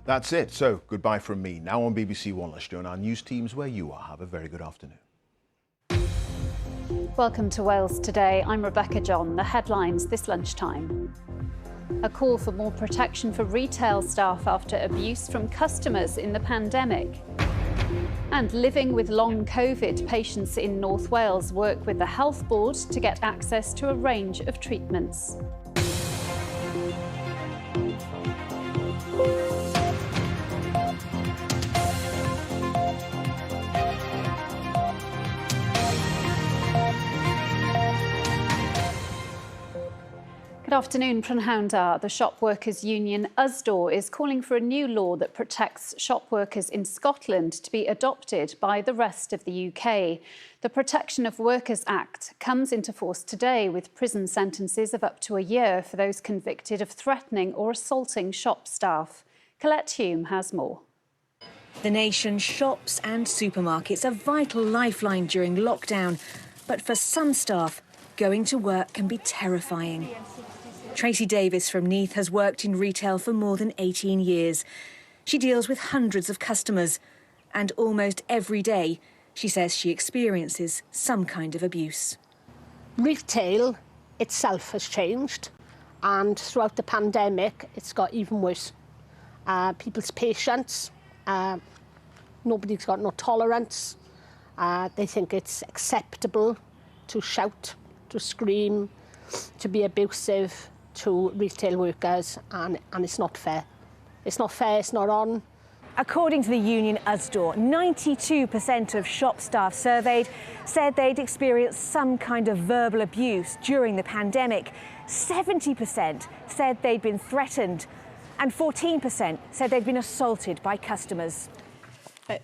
That's it. So, goodbye from me. Now on BBC One, let's join our news teams where you are. Have a very good afternoon. Welcome to Wales Today. I'm Rebecca John. The headlines this lunchtime. A call for more protection for retail staff after abuse from customers in the pandemic. And living with long COVID, patients in North Wales work with the Health Board to get access to a range of treatments. Good afternoon, Prynhawn. The shop workers' union USDAW is calling for a new law that protects shop workers in Scotland to be adopted by the rest of the UK. The Protection of Workers Act comes into force today with prison sentences of up to a year for those convicted of threatening or assaulting shop staff. Colette Hume has more. The nation's shops and supermarkets are a vital lifeline during lockdown, but for some staff, going to work can be terrifying. Tracy Davis from Neath has worked in retail for more than 18 years. She deals with hundreds of customers, and almost every day she says she experiences some kind of abuse. Retail itself has changed, and throughout the pandemic it's got even worse. People's patience, nobody's got no tolerance. They think it's acceptable to shout, to scream, to be abusive to retail workers, and it's not fair. It's not fair, it's not on. According to the union USDAW, 92% of shop staff surveyed said they'd experienced some kind of verbal abuse during the pandemic. 70% said they'd been threatened, and 14% said they'd been assaulted by customers.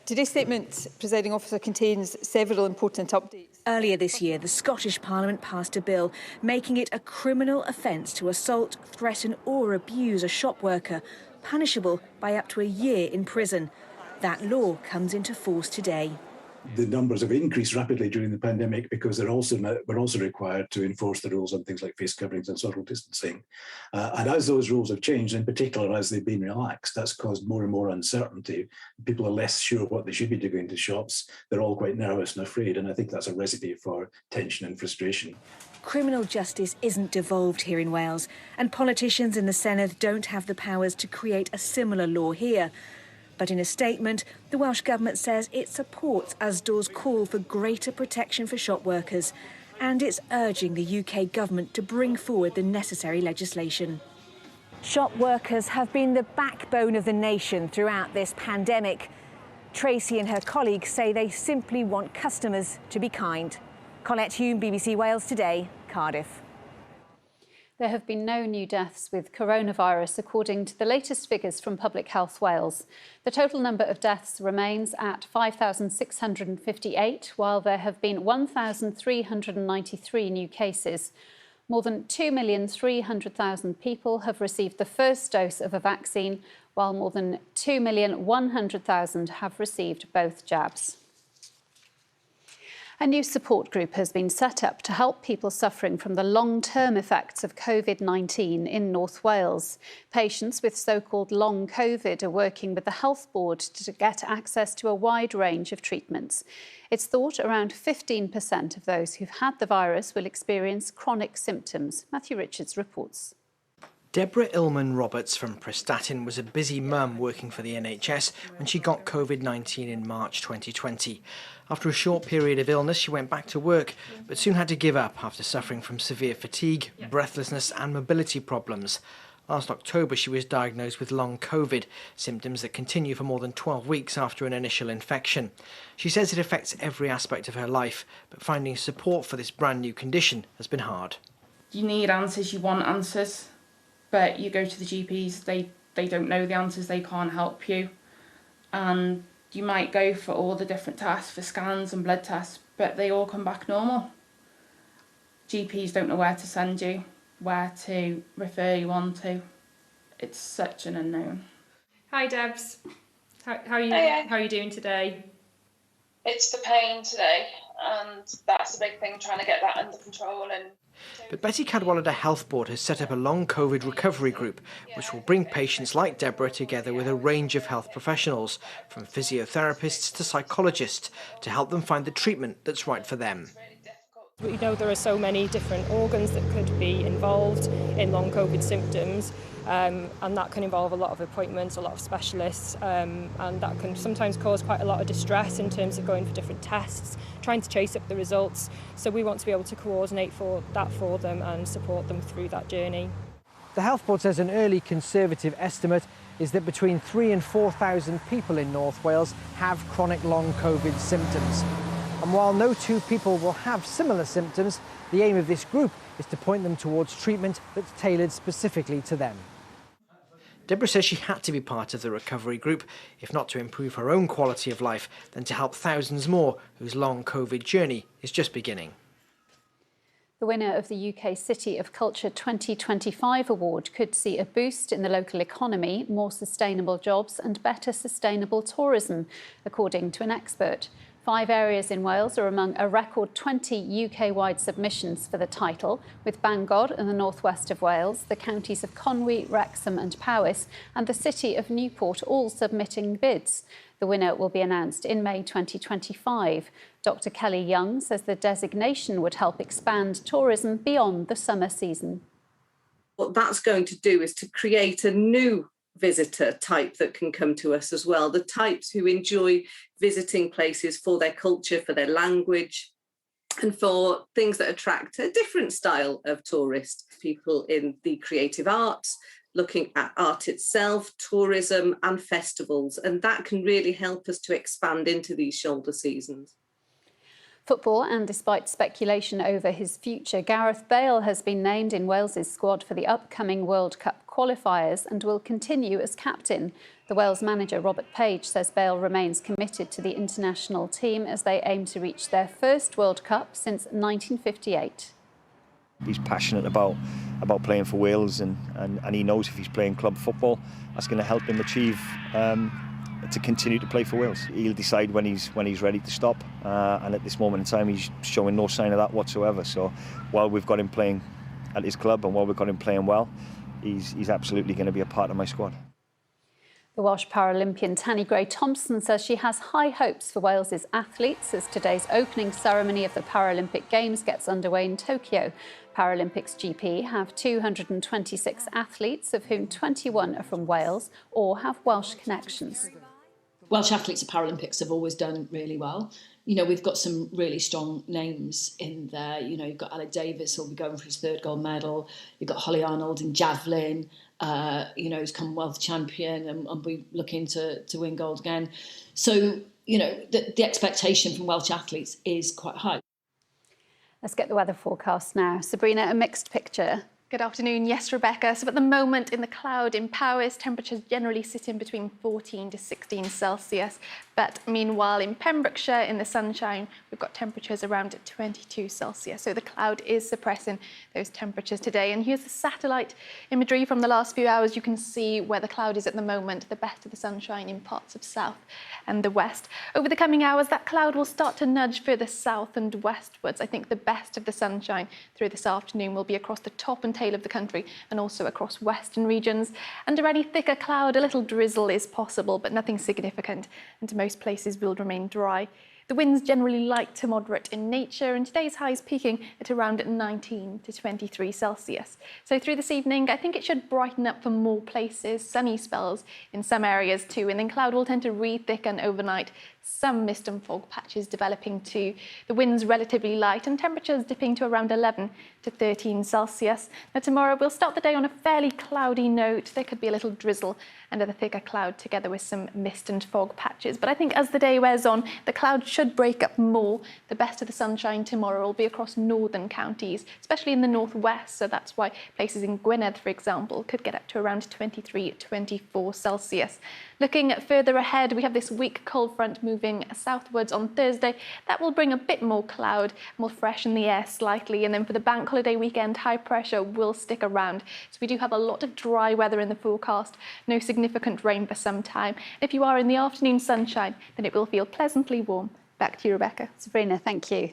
Today's statement, Presiding Officer, contains several important updates. Earlier this year, the Scottish Parliament passed a bill making it a criminal offence to assault, threaten or abuse a shop worker, punishable by up to a year in prison. That law comes into force today. The numbers have increased rapidly during the pandemic because we're also required to enforce the rules on things like face coverings and social distancing. And as those rules have changed, in particular as they've been relaxed, that's caused more and more uncertainty. People are less sure what they should be doing to shops. They're all quite nervous and afraid, and I think that's a recipe for tension and frustration. Criminal justice isn't devolved here in Wales, and politicians in the Senedd don't have the powers to create a similar law here. But in a statement, the Welsh Government says it supports USDAW's call for greater protection for shop workers, and it's urging the UK Government to bring forward the necessary legislation. Shop workers have been the backbone of the nation throughout this pandemic. Tracy and her colleagues say they simply want customers to be kind. Colette Hume, BBC Wales Today, Cardiff. There have been no new deaths with coronavirus, according to the latest figures from Public Health Wales. The total number of deaths remains at 5,658, while there have been 1,393 new cases. More than 2,300,000 people have received the first dose of a vaccine, while more than 2,100,000 have received both jabs. A new support group has been set up to help people suffering from the long-term effects of COVID-19 in North Wales. Patients with so-called long COVID are working with the Health Board to get access to a wide range of treatments. It's thought around 15% of those who've had the virus will experience chronic symptoms. Matthew Richards reports. Deborah Illman-Roberts from Prestatyn was a busy mum working for the NHS when she got COVID-19 in March 2020. After a short period of illness, she went back to work, but soon had to give up after suffering from severe fatigue, breathlessness and mobility problems. Last October, she was diagnosed with long COVID, symptoms that continue for more than 12 weeks after an initial infection. She says it affects every aspect of her life, but finding support for this brand new condition has been hard. You need answers, you want answers. But you go to the GPs, they don't know the answers, they can't help you. And you might go for all the different tests, for scans and blood tests, but they all come back normal. GPs don't know where to send you, where to refer you on to. It's such an unknown. Hi Debs, how are you doing today? It's the pain today. and that's a big thing, trying to get that under control. But Betty Cadwallader Health Board has set up a long COVID recovery group, which will bring patients like Deborah together with a range of health professionals, from physiotherapists to psychologists, to help them find the treatment that's right for them. We know there are so many different organs that could be involved in long COVID symptoms, and that can involve a lot of appointments, a lot of specialists, and that can sometimes cause quite a lot of distress in terms of going for different tests, trying to chase up the results. So we want to be able to coordinate for them and support them through that journey. The Health Board says an early conservative estimate is that between 3,000 and 4,000 people in North Wales have chronic long COVID symptoms. And while no two people will have similar symptoms, the aim of this group is to point them towards treatment that's tailored specifically to them. Deborah says she had to be part of the recovery group, if not to improve her own quality of life, then to help thousands more whose long COVID journey is just beginning. The winner of the UK City of Culture 2025 award could see a boost in the local economy, more sustainable jobs and better sustainable tourism, according to an expert. 5 areas in Wales are among a record 20 UK-wide submissions for the title, with Bangor in the northwest of Wales, the counties of Conwy, Wrexham and Powys, and the city of Newport all submitting bids. The winner will be announced in May 2025. Dr. Kelly Young says the designation would help expand tourism beyond the summer season. What that's going to do is to create a new visitor type that can come to us as well, the types who enjoy visiting places for their culture, for their language, and for things that attract a different style of tourist, people in the creative arts, looking at art itself, tourism and festivals, and that can really help us to expand into these shoulder seasons. Football, and despite speculation over his future, Gareth Bale has been named in Wales's squad for the upcoming World Cup qualifiers and will continue as captain. The Wales manager, Robert Page, says Bale remains committed to the international team as they aim to reach their first World Cup since 1958. He's passionate about playing for Wales and he knows if he's playing club football, that's going to help him achieve to continue to play for Wales. He'll decide when he's ready to stop, and at this moment in time he's showing no sign of that whatsoever. So while we've got him playing at his club and while we've got him playing well, he's absolutely going to be a part of my squad. The Welsh Paralympian Tanni Gray-Thompson says she has high hopes for Wales's athletes as today's opening ceremony of the Paralympic Games gets underway in Tokyo. Paralympics GP have 226 athletes, of whom 21 are from Wales or have Welsh connections. Welsh athletes at Paralympics have always done really well. You know, we've got some really strong names in there. You know, you've got Alec Davis, who'll be going for his 3rd gold medal. You've got Holly Arnold in javelin, you know, who's Commonwealth champion and will be looking to win gold again. So, you know, the expectation from Welsh athletes is quite high. Let's get the weather forecast now. Sabrina, a mixed picture. Good afternoon. Yes, Rebecca. So at the moment in the cloud in Powys, temperatures generally sit in between 14 to 16 Celsius. But meanwhile, in Pembrokeshire, in the sunshine, we've got temperatures around 22 Celsius. So the cloud is suppressing those temperatures today. And here's the satellite imagery from the last few hours. You can see where the cloud is at the moment, the best of the sunshine in parts of south and the west. Over the coming hours, that cloud will start to nudge further south and westwards. I think the best of the sunshine through this afternoon will be across the top and tail of the country and also across western regions. Under any thicker cloud, a little drizzle is possible, but nothing significant, and most places will remain dry. The winds generally light to moderate in nature, and today's highs peaking at around 19 to 23 Celsius. So through this evening, I think it should brighten up for more places, sunny spells in some areas too, and then cloud will tend to re-thicken overnight. Some mist and fog patches developing too. The winds relatively light and temperatures dipping to around 11 to 13 Celsius. Now tomorrow we'll start the day on a fairly cloudy note. There could be a little drizzle under the thicker cloud together with some mist and fog patches. But I think as the day wears on, the cloud should break up more. The best of the sunshine tomorrow will be across northern counties, especially in the northwest. So that's why places in Gwynedd, for example, could get up to around 23, 24 Celsius. Looking further ahead, we have this weak cold front moving southwards on Thursday. That will bring a bit more cloud, more freshen the air slightly. And then for the bank holiday weekend, high pressure will stick around. So we do have a lot of dry weather in the forecast, no significant rain for some time. If you are in the afternoon sunshine, then it will feel pleasantly warm, Back to you, Rebecca. Sabrina, thank you.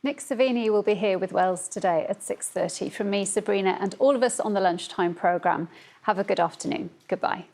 Nick Savini will be here with Wales Today at 6:30. From me, Sabrina, and all of us on the Lunchtime programme, have a good afternoon. Goodbye.